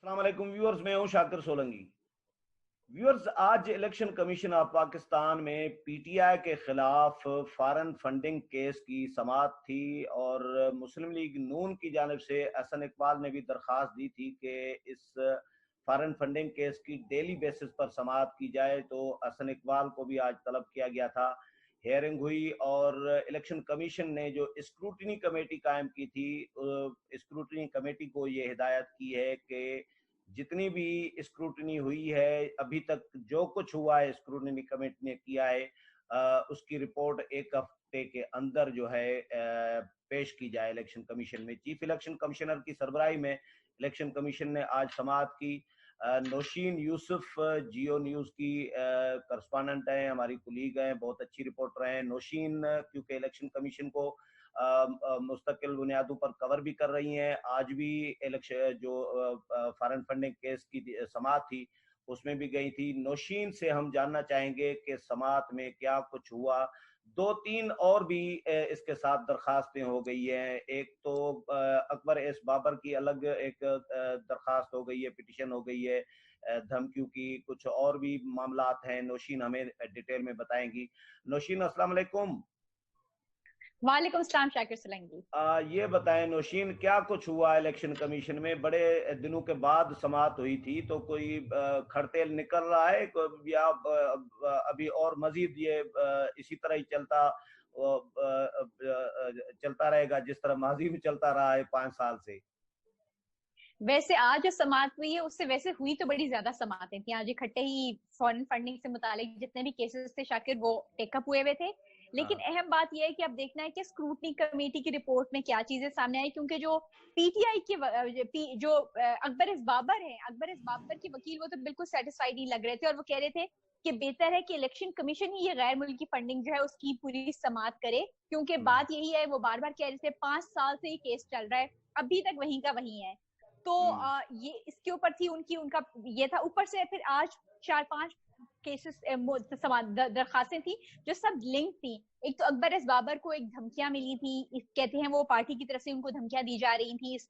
अस्सलाम वालेकुम व्यूअर्स, मैं हूं शाकिर सोलंकी। व्यूअर्स, आज इलेक्शन कमीशन ऑफ पाकिस्तान में पीटीआई के खिलाफ फॉरेन फंडिंग केस की समाअत थी और मुस्लिम लीग नून की जानिब से हसन इकबाल ने भी दरख्वास्त दी थी कि इस फॉरेन फंडिंग केस की डेली बेसिस पर समाअत की जाए। तो हसन इकबाल को भी आज तलब किया गया था, हेयरिंग हुई और इलेक्शन कमीशन ने जो स्क्रूटनी कमेटी कायम की थी, स्क्रूटनी कमेटी को ये हिदायत की है कि जितनी भी स्क्रूटनी हुई है अभी तक, जो कुछ हुआ है स्क्रूटनी कमेटी ने किया है, उसकी रिपोर्ट एक हफ्ते के अंदर जो है पेश की जाए इलेक्शन कमीशन में। चीफ इलेक्शन कमिश्नर की सरबराही में इलेक्शन कमीशन ने आज समाअत की। नौशीन यूसुफ जियो न्यूज़ की करस्पॉन्डेंट हैं, हमारी कुलीग हैं, बहुत अच्छी रिपोर्टर हैं। नौशीन क्योंकि इलेक्शन कमीशन को मुस्तकिल बुनियादों पर कवर भी कर रही हैं, आज भी इलेक्शन जो फॉरेन फंडिंग केस की समाअत थी उसमें भी गई थी। नौशीन से हम जानना चाहेंगे कि समाअत में क्या कुछ हुआ। दो तीन और भी इसके साथ दरखास्तें हो गई हैं। एक तो अकबर एस बाबर की अलग एक दरखास्त हो गई है, पिटिशन हो गई है धमकियों की। कुछ और भी मामलात हैं, नौशीन हमें डिटेल में बताएंगी। नौशीन, अस्सलाम वालेकुम। वालेकुम सलाम शाकिर सोलंकी। ये बताएं नौशीन, क्या कुछ हुआ इलेक्शन कमीशन में? बड़े दिनों के बाद समाअत हुई थी, तो कोई खड़तेल निकल रहा है या अभी और मजीद ये इसी तरह ही चलता रहेगा जिस तरह माजी में चलता रहा है 5 साल से? वैसे आज जो समाअत हुई है उससे वैसे हुई तो बड़ी ज्यादा समाअतें थी। आज इकट्ठे ही फॉरेन फंडिंग से मुतालिक जितने भी केसेस थे शाकिर, वो टेकअप हुए थे। लेकिन हाँ। अहम बात यह है कि अब देखना है कि स्क्रूटनी कमेटी की रिपोर्ट में क्या चीजें सामने आई, क्योंकि जो पीटीआई के जो अकबर इस बाबर है, अकबर इस बाबर के वकील, वो तो बिल्कुल सेटिस्फाइड नहीं लग रहे थे और वो कह रहे थे कि बेहतर है कि इलेक्शन कमीशन ही ये गैर मुल्की फंडिंग जो है उसकी पूरी समाअत करे, क्योंकि बात यही है, वो बार बार कह रहे थे 5 साल से ये केस चल रहा है, अभी तक वहीं का वहीं है। तो ये इसके ऊपर थी उनका ये था। ऊपर से फिर आज 4-5 केसेस दरखास्तें थी जो सब लिंक थी। एक तो अकबर एस बाबर को एक धमकियां मिली थी, कहते हैं वो पार्टी की तरफ से उनको धमकियां दी जा रही थी, इस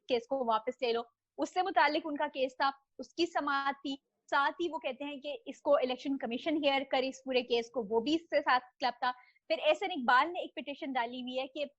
केस को वापस ले लो, उससे मुतालिक उनका केस था, उसकी समाअत थी। साथ ही वो कहते हैं कि इसको इलेक्शन कमीशन हेयर करे इस पूरे केस को, वो भी इससे साथ क्लब था। फिर एहसन इकबाल ने एक पिटीशन डाली हुई है कि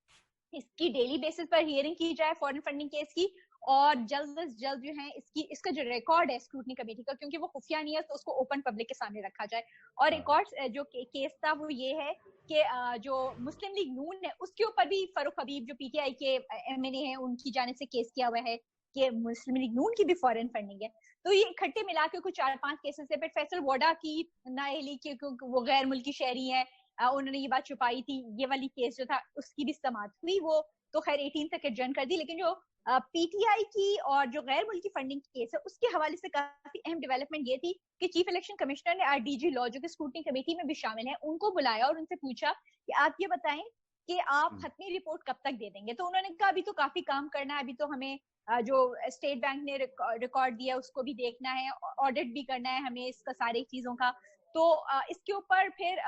इसकी डेली बेसिस पर हियरिंग की जाए फॉरेन फंडिंग केस की, और जल्द से जल्द जो है इसका जो रिकॉर्ड है स्क्रूटनी कमेटी का, क्योंकि वो खुफिया नहीं है, तो उसको ओपन पब्लिक के सामने रखा जाए। और एक और जो केस था वो ये है कि जो मुस्लिम लीग नून है उसके ऊपर भी फरूख हबीब जो पीटीआई के एमएनए हैं उनकी जानिब से केस किया हुआ है कि मुस्लिम लीग नून की भी फॉरेन फंडिंग है। तो ये इकट्ठे मिला के कुछ 4-5 केसेस है। फिर फैसल वोडा की नाअहली की, वो गैर मुल्की शहरी है, उन्होंने ये बात छुपाई थी, ये वाली केस जो था उसकी भी समाअत हुई। वो तो खैर 18 तक एडजर्न कर दी। लेकिन जो पीटीआई की और जो गैर मुल्की फंडिंग केस है उसके हवाले से काफी अहम डेवलपमेंट ये थी कि चीफ इलेक्शन कमिश्नर ने आरडीजी लॉ जो कि स्क्रूटनी कमेटी में भी शामिल है उनको बुलाया और उनसे पूछा कि आप ये बताएं कि आप खत्मी रिपोर्ट कब तक दे देंगे। तो उन्होंने कहा अभी तो काफी काम करना है, अभी तो हमें जो स्टेट बैंक ने रिकॉर्ड दिया उसको भी देखना है, ऑडिट भी करना है हमें इसका सारी चीजों का। तो इसके ऊपर फिर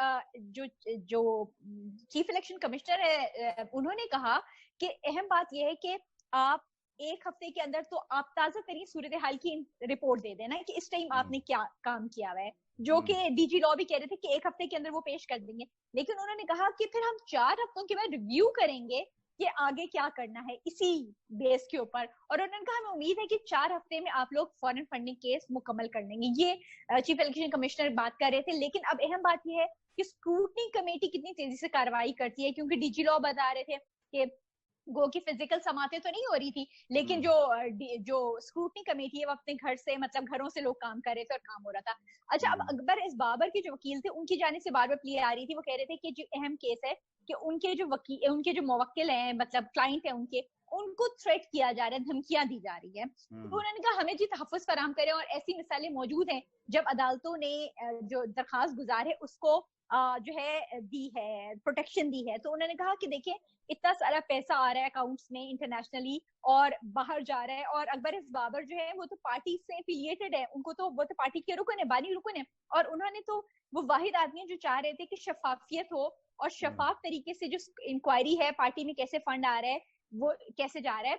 जो जो चीफ इलेक्शन कमिश्नर है उन्होंने कहा कि अहम बात यह है कि आप एक हफ्ते के अंदर तो आप ताजा तरीन सूरत हाल की रिपोर्ट दे देना कि इस टाइम आपने क्या काम किया हुआ है, जो कि डीजी लॉ भी कह रहे थे कि एक हफ्ते के अंदर वो पेश कर देंगे। लेकिन उन्होंने कहा कि फिर हम 4 हफ्तों के बाद रिव्यू करेंगे कि आगे क्या करना है इसी बेस के ऊपर। और उन्होंने कहा हमें उम्मीद है कि 4 हफ्ते में आप लोग फॉरेन फंडिंग केस मुकम्मल कर लेंगे। ये चीफ इलेक्शन कमिश्नर बात कर रहे थे। लेकिन अब अहम बात यह है कि स्क्रूटनी कमेटी कितनी तेजी से कार्रवाई करती है, क्योंकि डीजी लॉ बता रहे थे कि गो की फिजिकल समातें तो नहीं हो रही थी, लेकिन जो स्क्रूटनी कमेटी है वो अपने घर से, मतलब घरों से लोग काम कर रहे थे और काम हो रहा था। अच्छा, अब अकबर इस बाबर के जो वकील थे उनकी जाने से बार बार प्ले आ रही थी, वो कह रहे थे कि जो अहम केस है कि उनके जो मुवक्किल हैं, मतलब क्लाइंट है उनको थ्रेट किया जा रहा है, धमकियां दी जा रही है। तो उन्होंने कहा हमें जी तहफ़्फ़ुज़ फराहम करें, और ऐसी मिसालें मौजूद हैं जब अदालतों ने जो दरखास्त गुजार है उसको जो है दी है, प्रोटेक्शन दी है। तो उन्होंने कहा कि देखिए इतना सारा पैसा आ रहा है अकाउंट्स में इंटरनेशनली और बाहर जा रहा है, और अकबर इस बाबर जो है वो तो पार्टी से एफिलिएटेड है, वो तो पार्टी के रुकन है, बानी रुकन है, और उन्होंने तो वो वाहिद आदमी है जो चाह रहे थे कि शफाफियत हो और शफाफ तरीके से जो इंक्वायरी है पार्टी में कैसे फंड आ रहा है, वो कैसे जा रहा है,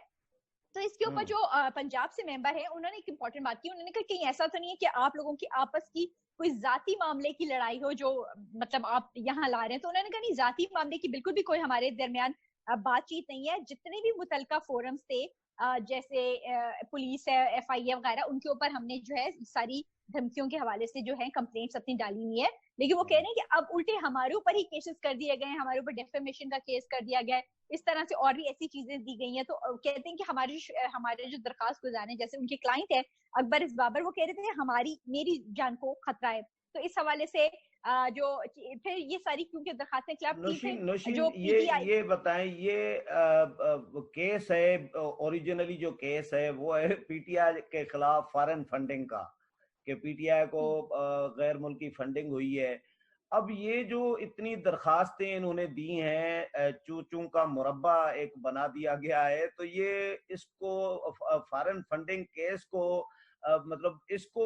तो इसके ऊपर जो पंजाब से मेंबर है उन्होंने एक इंपॉर्टेंट बात की, उन्होंने कहा कहीं ऐसा तो नहीं है कि आप लोगों की आपस की कोई जाती मामले की लड़ाई हो जो मतलब आप यहाँ ला रहे हैं। तो उन्होंने कहा नहीं, जाती मामले की बिल्कुल भी कोई हमारे दरमियान बातचीत नहीं है। जितने भी मुतलका फोरम्स थे जैसे पुलिस है, FIA वगैरह, उनके ऊपर हमने जो है सारी धमकियों के हवाले से जो है कंप्लेंट्स अपनी डाली हुई है। लेकिन वो कह रहे हैं कि अब उल्टे हमारे ऊपर ही केसेस कर दिए गए हैं, हमारे ऊपर डेफेमेशन का केस कर दिया गया है, इस तरह से और भी ऐसी चीजें दी गई हैं। तो कहते हैं कि हमारे जो दरखास्त गुजार हैं, जैसे उनके क्लाइंट है अकबर इस बाबर, वो कह रहे थे हमारी मेरी जान को खतरा है। तो इस हवाले से जो फिर ये सारी क्योंकि दरखास्तें खिलाफ की, फिर जो ये बताएं, ये केस है ओरिजिनली जो केस है वो है PTI के खिलाफ फॉरेन फंडिंग का, कि PTI को गैर मुल्की फंडिंग हुई है। अब ये जो इतनी दरखास्तें इन्होंने दी हैं, चू चू का मुरब्बा एक बना दिया गया है, तो ये इसको फॉरेन फंडिंग केस को मतलब इसको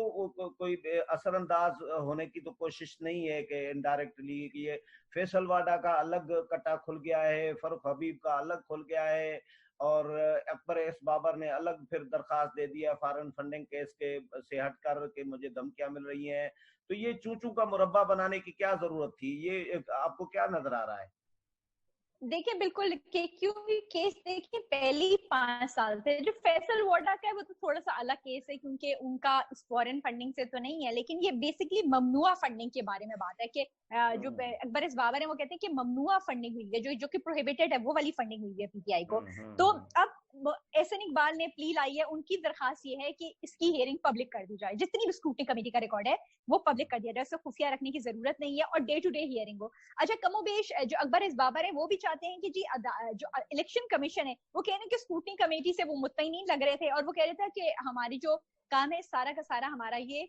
कोई असरअंदाज होने की तो कोशिश नहीं है कि इनडायरेक्टली ये फैसल वाडा का अलग कटा खुल गया है, फरूक हबीब का अलग खुल गया है, और अकबर एस बाबर ने अलग फिर दरखास्त दे दिया फॉरेन फंडिंग केस के से हटकर के मुझे धमकियां मिल रही हैं। तो ये चूचू का मुरब्बा बनाने की क्या जरूरत थी? ये आपको क्या नजर आ रहा है? देखिए बिल्कुल क्योंकि केस देखिए पहले 5 साल से जो फैसल वाडा का है वो तो थोड़ा सा अलग केस है क्योंकि उनका इस फॉरेन फंडिंग से तो नहीं है, लेकिन ये बेसिकली ममनुआ फंडिंग के बारे में बात है कि जो अकबर इस बाबर है वो कहते हैं कि ममनुआ फंडिंग हुई है, जो कि प्रोहिबिटेड है, वो वाली फंडिंग हुई है PTI को। तो अब एहसन इकबाल ने प्ली लाई है, उनकी दरखास्त ये है कि इसकी हियरिंग पब्लिक कर दी जाए, जितनी भी स्क्रूटनी कमेटी का रिकॉर्ड है वो पब्लिक कर दिया जाए, उसको खुफिया रखने की जरूरत नहीं है और डे टू डे हियरिंग हो। अच्छा, कमोबेश जो अकबर इस बाबर है वो भी चाहते हैं कि जी जो इलेक्शन कमीशन है वो कह रहे हैं कि स्क्रूटनी कमेटी से वो मुतमईन नहीं लग रहे थे और वो कह रहे थे कि हमारी जो काम है सारा का सारा हमारा ये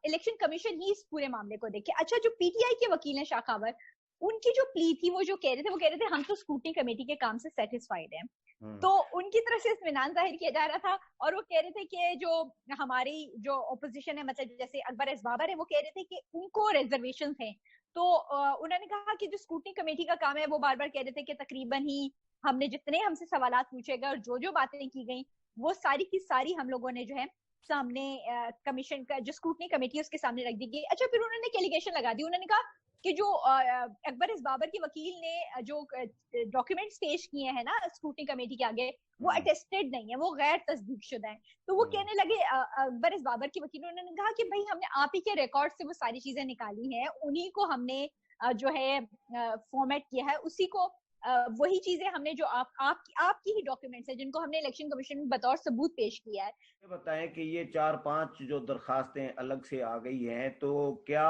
इलेक्शन कमीशन ही इस पूरे मामले को देखे। अच्छा, जो PTI के वकील हैं शाखावर, उनकी जो प्ली थी वो कह रहे थे हम तो स्क्रूटनी कमेटी के काम से सेटिस्फाइड हैं। तो उनकी तरफ से इत्मीनान जाहिर किया जा रहा था और वो कह रहे थे कि जो हमारी जो ऑपोजिशन है, मतलब जैसे अकबर एस बाबर है, वो कह रहे थे कि उनको रिजर्वेशन थे। तो उन्होंने कहा कि जो स्क्रूटनी कमेटी का काम है वो बार बार कह रहे थे कि तकरीबन ही हमने जितने हमसे सवालात पूछे गए और जो बातें की गई वो सारी की सारी हम लोगों ने जो है सामने कमीशन का जो स्क्रूटनी कमेटी है उसके सामने रख दी गई। अच्छा, फिर उन्होंने एक एलिगेशन लगा दी, उन्होंने कहा कि जो अकबर इस बाबर के वकील ने जो डॉक्यूमेंट्स पेश किए हैं ना स्क्रूटनी कमेटी के आगे, वो अटेस्टेड नहीं है, वो गैर तस्दीकशुदा है। तो वो कहने लगे अकबर इस बाबर के वकील, उन्होंने कहा कि भाई हमने आप ही के रिकॉर्ड से वो सारी चीजें निकाली हैं, उन्हीं को हमने जो है फॉर्मेट किया है, उसी को वही चीजें हमने जो आपकी ही डॉक्यूमेंट्स है जिनको हमने इलेक्शन कमीशन में बतौर सबूत पेश किया है। बताएं कि ये 4-5 जो दरखास्तें अलग से आ गई हैं, तो क्या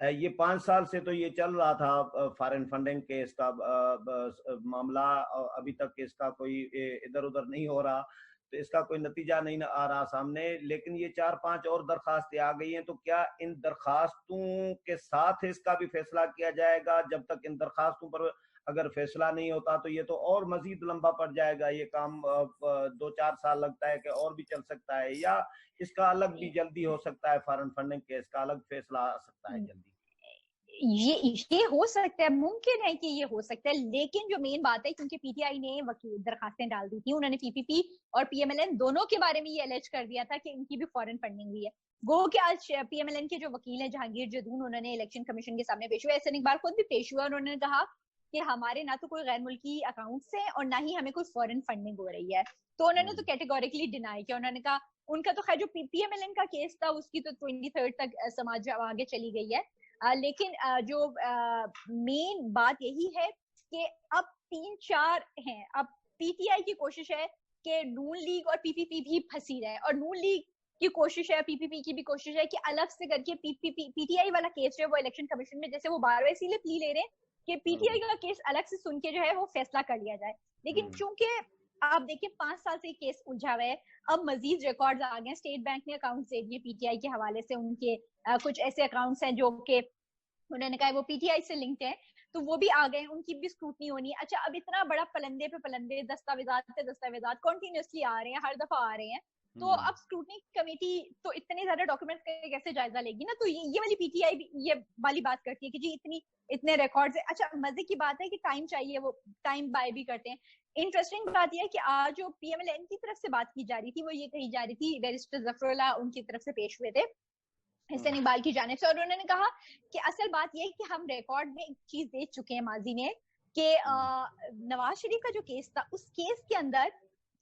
ये 5 साल से तो ये चल रहा था फॉरेन फंडिंग केस का मामला, अभी तक इसका कोई इधर उधर नहीं हो रहा, तो इसका कोई नतीजा नहीं आ रहा सामने, लेकिन ये 4-5 और दरखास्तें आ गई हैं, तो क्या इन दरखास्तों के साथ इसका भी फैसला किया जाएगा? जब तक इन दरखास्तों पर अगर फैसला नहीं होता तो ये तो और मजीद लंबा पड़ जाएगा, ये काम 2-4 साल लगता है कि और भी चल सकता है, या इसका अलग भी जल्दी हो सकता है, फॉरेन फंडिंग केस का अलग फैसला आ सकता है जल्दी? ये हो सकता है, मुमकिन है कि ये हो सकता है, लेकिन जो मेन बात है क्योंकि PTI ने वकील दरखास्तें डाल दी थी, उन्होंने PPP और PMLN दोनों के बारे में ये एलेज कर दिया था कि इनकी भी फॉरेन फंडिंग हुई है। गो के आज PMLN के जो वकील हैं जहांगीर जदून, उन्होंने इलेक्शन कमीशन के सामने पेश हुए, एहसन इकबाल खुद भी पेश हुआ, उन्होंने कहा कि हमारे ना तो कोई गैर मुल्की अकाउंट्स हैं और ना ही हमें कोई फॉरेन फंडिंग हो रही है। तो उन्होंने तो कैटेगोरिकली डिनाई किया, उन्होंने कहा उनका तो खैर जो PMLN का केस था उसकी तो 23 तक समाज आगे चली गई है, लेकिन जो मेन बात यही है कि अब 3-4 हैं। अब PTI की कोशिश है कि नून लीग और PPP भी फंसी रहे, और नून लीग की कोशिश है, PPP की भी कोशिश है कि अलग से करके PTI वाला केस जो है वो इलेक्शन कमीशन में, जैसे वो बार बार इसीलिए प्ली ले रहे हैं कि PTI का केस अलग से सुन के जो है वो फैसला कर लिया जाए। लेकिन चूंकि आप देखिए 5 साल से केस उलझा हुआ है, अब मजीद रिकॉर्ड्स आ गए, स्टेट बैंक ने अकाउंट दे दिए PTI के हवाले से, उनके कुछ ऐसे अकाउंट्स हैं जो कि उन्होंने कहा वो PTI से लिंक्ड है, तो वो भी आ गए, उनकी भी स्क्रूटनी होनी है। अच्छा, अब इतना बड़ा पलंदे पे पलंदे, दस्तावेजात पे दस्तावेजात कंटिन्यूअसली आ रहे हैं, हर दफा आ रहे हैं, तो अब स्क्रूटनी कमेटी तो इतने ज्यादा डॉक्यूमेंट कैसे जायजा लेगी ना, तो ये वाली पीटीआई भी ये वाली बात करती है कि जी इतने रिकॉर्ड्स है। अच्छा मजे की बात है कि टाइम चाहिए, वो टाइम बाय भी करते हैं। इंटरेस्टिंग बात यह है कि आज जो पीएमएलएन की तरफ से बात की जा रही थी वो ये कही जा रही थी, बैरिस्टर जफरुल्लाह उनकी तरफ से पेश हुए थे हसन इकबाल की जानिब से, और उन्होंने कहा कि असल बात यह है कि हम रिकॉर्ड में एक चीज दे चुके हैं माजी में कि नवाज शरीफ का जो केस था उस केस के अंदर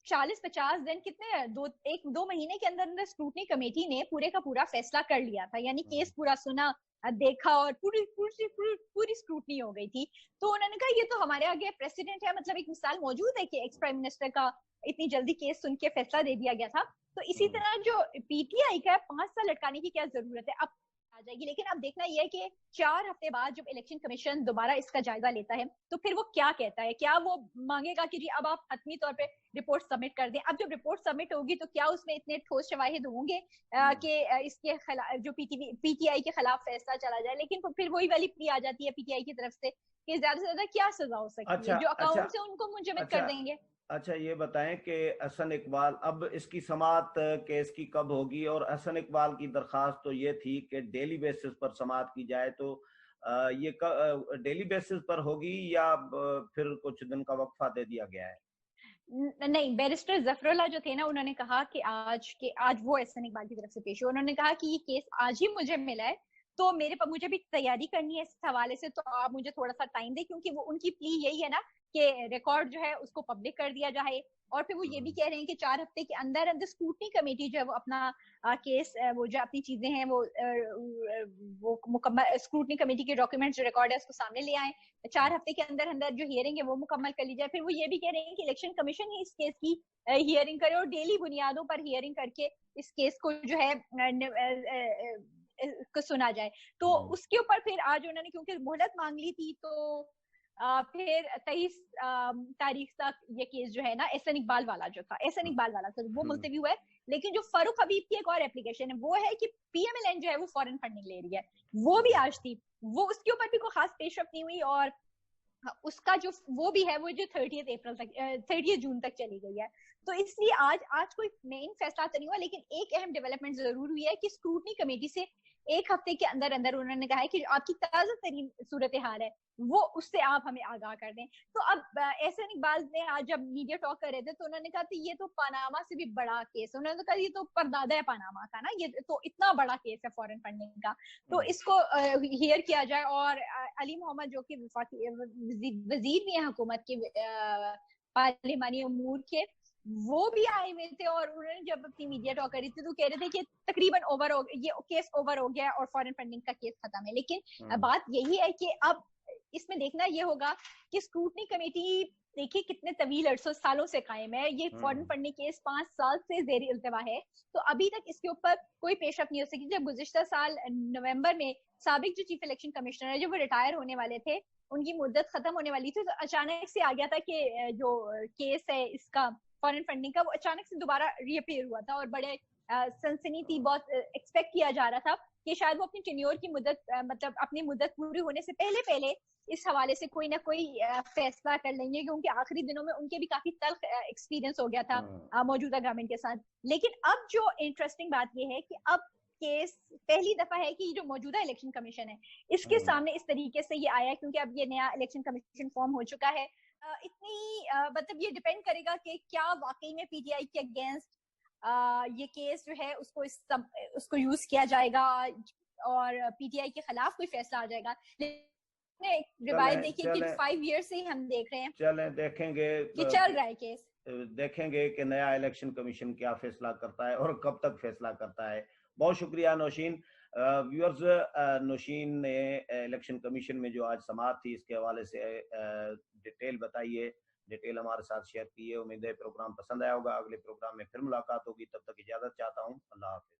40-50 दिन कितने दो महीने के अंदर अंदर स्क्रूटनी कमेटी ने पूरे का पूरा फैसला कर लिया था, यानी केस पूरा सुना देखा और पूरी पूरी पूरी पूरी स्क्रूटनी हो गई थी। तो उन्होंने कहा ये तो हमारे आगे प्रेसिडेंट है, मतलब एक मिसाल मौजूद है कि एक्स प्राइम मिनिस्टर का इतनी जल्दी केस सुन के फैसला दे दिया गया था। तो इसी तरह जो पीटीआई का 5 साल लटकाने की क्या जरूरत है, अब आ जाएगी। लेकिन अब देखना यह है कि 4 हफ्ते बाद जब इलेक्शन कमीशन दोबारा इसका जायजा लेता है तो फिर वो क्या कहता है, क्या वो मांगेगा कि जी अब आप हतमी तौर पे रिपोर्ट सबमिट कर दें। अब जब रिपोर्ट सबमिट होगी तो क्या उसमें इतने ठोस शवाहिद होंगे कि इसके खिलाफ जो पीटीआई के खिलाफ फैसला चला जाए। लेकिन फिर वही वाली प्ली आ जाती है पीटीआई की तरफ से कि ज्यादा से ज्यादा क्या सजा हो सकती है, जो अकाउंट से उनको मुंजमद कर देंगे। अच्छा ये बताएं कि हसन इकबाल, अब इसकी समाअत केस की कब होगी? और हसन इकबाल की दरखास्त तो ये थी कि डेली बेसिस पर समाअत की जाए, तो ये डेली बेसिस पर होगी या फिर कुछ दिन का वक्फा दे दिया गया है? नहीं, बैरिस्टर जफरुल्लाह जो थे ना उन्होंने कहा कि आज वो हसन इकबाल की तरफ से पेश हुए। उन्होंने कहा कि ये केस आज ही मुझे मिला है तो मुझे भी तैयारी करनी है इस हवाले से, तो आप मुझे थोड़ा सा टाइम दें, क्योंकि वो उनकी प्ली यही है ना कि रिकॉर्ड जो है उसको पब्लिक कर दिया जाए। और फिर वो ये भी कह रहे हैं कि 4 हफ्ते के अंदर अंदर स्क्रूटनी कमेटी जो है वो अपना केस वो जो अपनी चीजें हैं वो मुकम्मल स्क्रूटनी कमेटी के डॉक्यूमेंट्स जो रिकॉर्ड है उसको सामने ले आए। 4 हफ्ते के अंदर अंदर जो हियरिंग है वो मुकम्मल कर ली जाए। फिर वो ये भी कह रहे हैं कि इलेक्शन कमीशन ही इस केस की हियरिंग करे और डेली बुनियादों पर हियरिंग करके इस केस को जो है को सुना जाए। तो उसके ऊपर फिर आज उन्होंने क्योंकि मोहलत मांग ली थी तो फिर 23 तारीख तक ये केस जो है ना एहसन इकबाल वाला जो था, एहसन इकबाल वाला था वो मुलतवी हुआ है। लेकिन जो फारूक हबीब की एक और एप्लीकेशन है वो है कि पीएमएलएन जो है वो फॉरेन फंडिंग ले रही है, वो भी आज थी, वो उसके ऊपर भी कोई खास पेशरफ नहीं हुई। और उसका जो वो भी है वो जो 30 जून तक चली गई है। तो इसलिए आज कोई मेन फैसला तो नहीं हुआ, लेकिन एक अहम डेवलपमेंट जरूर हुई है कि स्क्रूटनी कमेटी से 1 हफ्ते के अंदर अंदर उन्होंने कहा है कि आपकी ताजा तरीन सूरत हाल है वो उससे आप हमें आगाह कर दें। तो अब एहसन इकबाल ने आज जब मीडिया टॉक कर रहे थे तो उन्होंने कहा ये तो पनामा से भी बड़ा केस है। उन्होंने कहा ये तो परदादा है पनामा का ना, ये तो इतना बड़ा केस है फॉरेन फंडिंग का, तो इसको हियर किया जाए। और अली मोहम्मद जो कि वजीर भी है हुकूमत के पार्लिमानी अमूर के, वो भी आए हुए थे और उन्होंने जब अपनी मीडिया टॉक करी थी तो कह रहे थे कि तकरीबन ओवर हो ये केस ओवर हो गया और फॉरेन फंडिंग का केस खत्म है। लेकिन बात यही है कि अब इसमें देखना ये होगा कि स्क्रूटनी कमेटी देखिए कितने तवील अरसों सालों से कायम है, ये फॉरेन फंडिंग केस 5 साल से जेर इल्तवा है, तो अभी तक इसके ऊपर कोई पेशरफ नहीं हो सकी। जब गुज़िश्ता साल नवंबर में साबिक जो चीफ इलेक्शन कमिश्नर है, जब वो रिटायर होने वाले थे, उनकी मुद्दत खत्म होने वाली थी, तो अचानक से आ गया था कि जो केस है इसका फॉरेन फंडिंग का वो अचानक से दोबारा रीअपीयर हुआ था और बड़े सनसनी थी, बहुत एक्सपेक्ट किया जा रहा था कि शायद वो अपनी टेन्योर की मुद्दत मतलब अपनी मुद्दत पूरी होने से पहले पहले इस हवाले से कोई ना कोई फैसला कर लेंगे, क्योंकि आखिरी दिनों में उनके भी काफी तल्ख एक्सपीरियंस हो गया था मौजूदा गवर्नमेंट के साथ। लेकिन अब जो इंटरेस्टिंग बात यह है कि अब केस पहली दफा है कि जो मौजूदा इलेक्शन कमीशन है इसके सामने इस तरीके से ये आया है, क्योंकि अब ये नया इलेक्शन कमीशन फॉर्म हो चुका है। इतनी मतलब ये डिपेंड करेगा कि क्या वाकई में पीटीआई के अगेंस्ट ये केस जो है उसको यूज किया जाएगा और पीटीआई के खिलाफ कोई फैसला आ जाएगा। रिवायत देखिए कि 5 ईयर से ही हम देख रहे हैं, चलें देखेंगे कि चल रहा है केस, देखेंगे कि नया इलेक्शन कमीशन क्या फैसला करता है और कब तक फैसला करता है। बहुत शुक्रिया नौशीन। व्यूअर्स, नौशीन ने इलेक्शन कमीशन में जो आज समाअत थी इसके हवाले से डिटेल बताइए, डिटेल हमारे साथ शेयर की है। उम्मीद है प्रोग्राम पसंद आया होगा। अगले प्रोग्राम में फिर मुलाकात होगी, तब तक इजाजत चाहता हूँ। अल्लाह हाफिज।